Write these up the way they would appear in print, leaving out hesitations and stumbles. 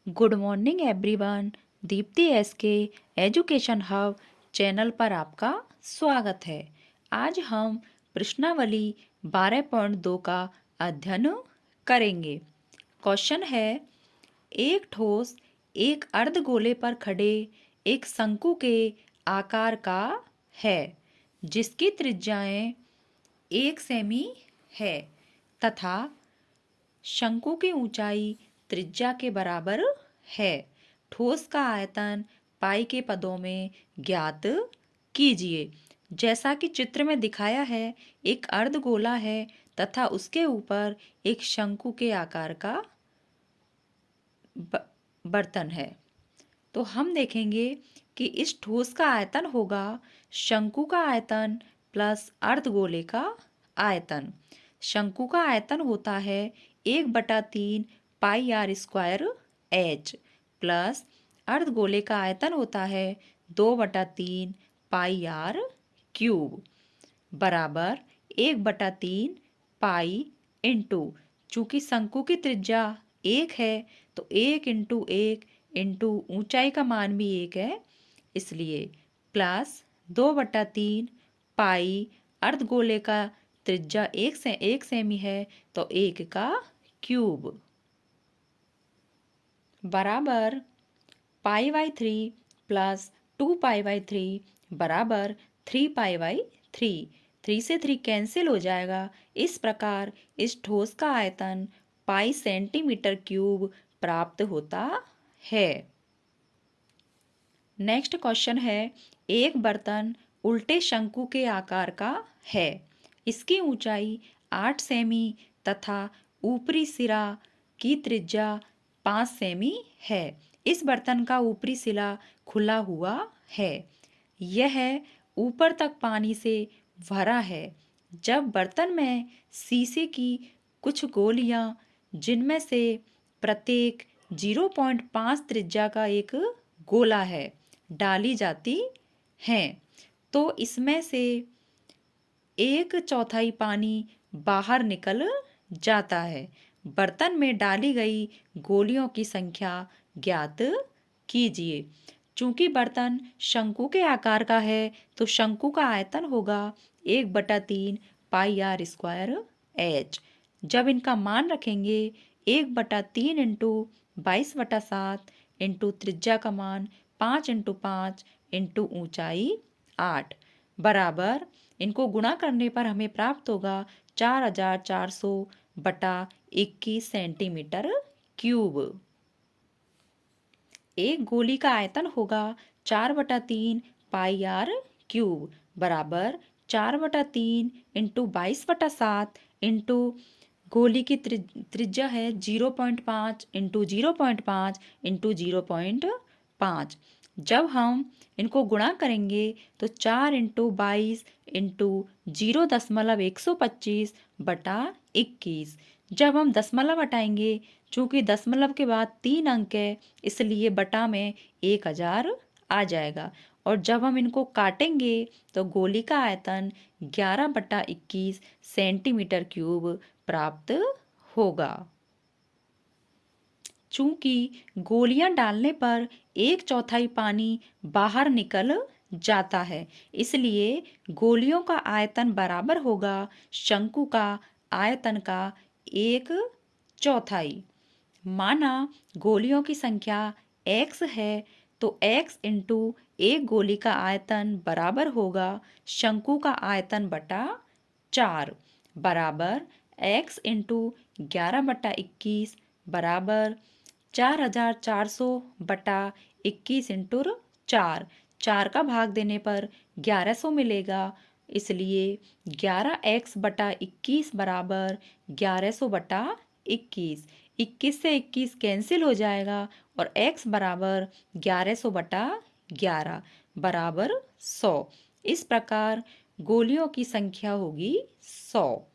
Good morning everyone. Deepti S के education hub channel पर आपका स्वागत है। आज हम प्रश्नावली 12.2 का अध्ययन करेंगे। क्वेश्चन है, एक ठोस एक अर्धगोले पर खड़े एक शंकु के आकार का है जिसकी त्रिज्याएं 1 सेमी है तथा शंकु की ऊंचाई त्रिज्या के बराबर है। ठोस का आयतन पाई के पदों में ज्ञात कीजिए। जैसा कि चित्र में दिखाया है, एक अर्धगोला है तथा उसके ऊपर एक शंकु के आकार का बर्तन है। तो हम देखेंगे कि इस ठोस का आयतन होगा शंकु का आयतन प्लस अर्धगोले का आयतन। शंकु का आयतन होता है 1/3 पाई आर स्क्वायर एच प्लस अर्धगोले का आयतन होता है 2/3 पाई आर क्यूब बराबर 1/3 पाई इंटू, चूंकि शंकु की त्रिज्या 1 है तो 1 इंटू ऊंचाई का मान भी 1 है, इसलिए प्लस 2/3 पाई अर्धगोले का त्रिज्या 1 सेमी है तो 1 का क्यूब बराबर π/3 प्लस 2π/3 बराबर 3π/3। 3 से 3 कैंसिल हो जाएगा। इस प्रकार इस ठोस का आयतन पाई सेंटीमीटर क्यूब प्राप्त होता है। नेक्स्ट क्वेश्चन है, एक बर्तन उल्टे शंकु के आकार का है। इसकी ऊंचाई 8 सेमी तथा ऊपरी सिरा की त्रिज्या 5 सेमी है। इस बर्तन का ऊपरी सिरा खुला हुआ है। यह ऊपर तक पानी से भरा है। जब बर्तन में शीशे की कुछ गोलियां, जिनमें से प्रत्येक 0.5 त्रिज्या का एक गोला है, डाली जाती हैं तो इसमें से 1/4 पानी बाहर निकल जाता है। बर्तन में डाली गई गोलियों की संख्या ज्ञात कीजिए। चूंकि बर्तन शंकु के आकार का है तो शंकु का आयतन होगा 1/3 पाई आर स्क्वायर एच। जब इनका मान रखेंगे 1/3 इंटू 22/7 इंटू त्रिज्या का मान 5 × 5 इंटू ऊंचाई 8 बराबर, इनको गुणा करने पर हमें प्राप्त होगा 4400/21 सेंटीमीटर क्यूब। एक गोली का आयतन होगा 4/3 पाई आर क्यूब बराबर 4/3 इंटू 22/7 इंटू गोली की त्रिज्या है 0.5 इंटू 0.5 इंटू 0.5। जब हम इनको गुणा करेंगे तो 4 इंटू 22 इंटू 0.125/21। जब हम दशमलव हटाएंगे, चूंकि दशमलव के बाद 3 अंक है इसलिए बटा में 1000 आ जाएगा। और जब हम इनको काटेंगे तो गोली का आयतन 11/21 सेंटीमीटर क्यूब प्राप्त होगा। चूंकि गोलियां डालने पर 1/4 पानी बाहर निकल जाता है, इसलिए गोलियों का आयतन बराबर होगा शंकु का आयतन का 1/4। माना गोलियों की संख्या x है तो x इंटू एक गोली का आयतन बराबर होगा शंकु का आयतन बटा 4 बराबर x इंटू 11/21 बराबर 4400/21 इंटू 4। 4 का भाग देने पर 1100 मिलेगा, इसलिए 11x/21 बराबर 1100/21। 21 से 21 कैंसिल हो जाएगा और x बराबर 1100/11 बराबर 100। इस प्रकार गोलियों की संख्या होगी 100।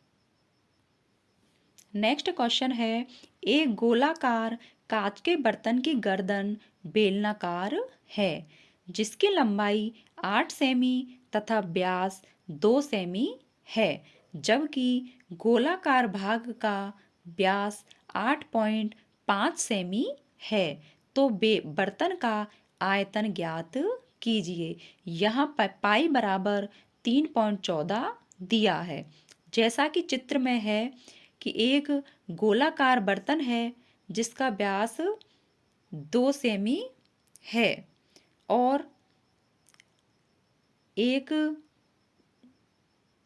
नेक्स्ट क्वेश्चन है, एक गोलाकार कांच के बर्तन की गर्दन बेलनाकार है जिसकी लंबाई 8 सेमी तथा व्यास 2 सेमी है, जबकि गोलाकार भाग का व्यास 8.5 सेमी है। तो बर्तन का आयतन ज्ञात कीजिए। यहाँ पाई बराबर 3.14 दिया है। जैसा कि चित्र में है कि एक गोलाकार बर्तन है जिसका व्यास 2 सेमी है और एक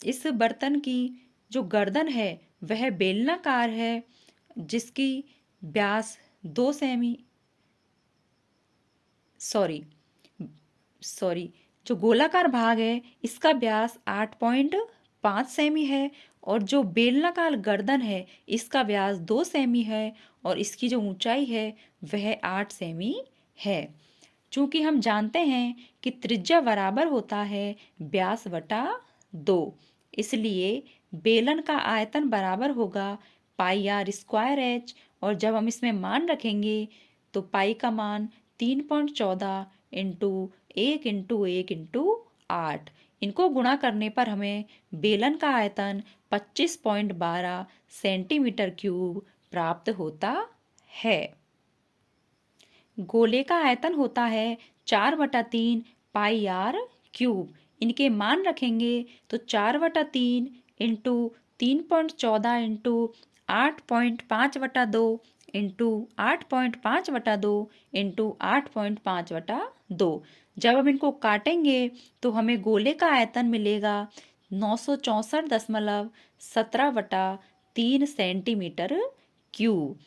इस बर्तन की जो गर्दन है वह बेलनाकार है जिसकी व्यास 2 सेमी सॉरी सॉरी जो गोलाकार भाग है इसका व्यास 8.5 सेमी है और जो बेलनाकार गर्दन है इसका व्यास 2 सेमी है और इसकी जो ऊंचाई है वह 8 सेमी है। चूंकि हम जानते हैं कि त्रिज्या बराबर होता है व्यास बटा 2, इसलिए बेलन का आयतन बराबर होगा पाई आर स्क्वायर एच। और जब हम इसमें मान रखेंगे तो पाई का मान 3.14 इंटू 1 इंटू 8 इनको गुणा करने पर हमें बेलन का आयतन 25.12 सेंटीमीटर क्यूब प्राप्त होता है। गोले का आयतन होता है 4/3 पाई आर क्यूब। इनके मान रखेंगे तो 4/3 इंटू 3.14 इंटू 8.5/2 इंटू 8.5/2 इंटू 8.5/2। जब हम इनको काटेंगे तो हमें गोले का आयतन मिलेगा 964.17/3 सेंटीमीटर क्यूब।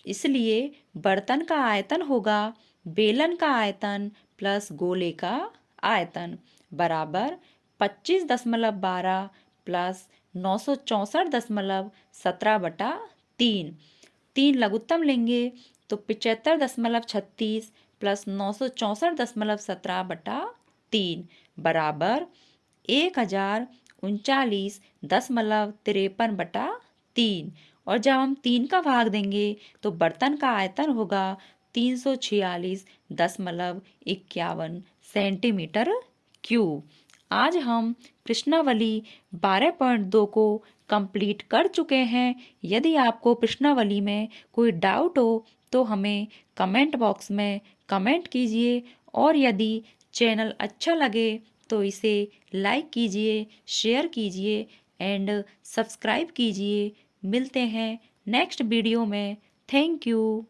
इसलिए बर्तन का आयतन होगा बेलन का आयतन प्लस गोले का आयतन बराबर 25.12 प्लस 964.17/3। 3 लघुत्तम लेंगे तो 75.36 प्लस 964.17/3 बराबर 1039.53/3। और जब हम 3 का भाग देंगे तो बर्तन का आयतन होगा 346.51 सेंटीमीटर क्यूब। आज हम प्रश्नावली 12.2 को कंप्लीट कर चुके हैं। यदि आपको प्रश्नावली में कोई डाउट हो तो हमें कमेंट बॉक्स में कमेंट कीजिए और यदि चैनल अच्छा लगे तो इसे लाइक कीजिए, शेयर कीजिए एंड सब्सक्राइब कीजिए। मिलते हैं नेक्स्ट वीडियो में। Thank you.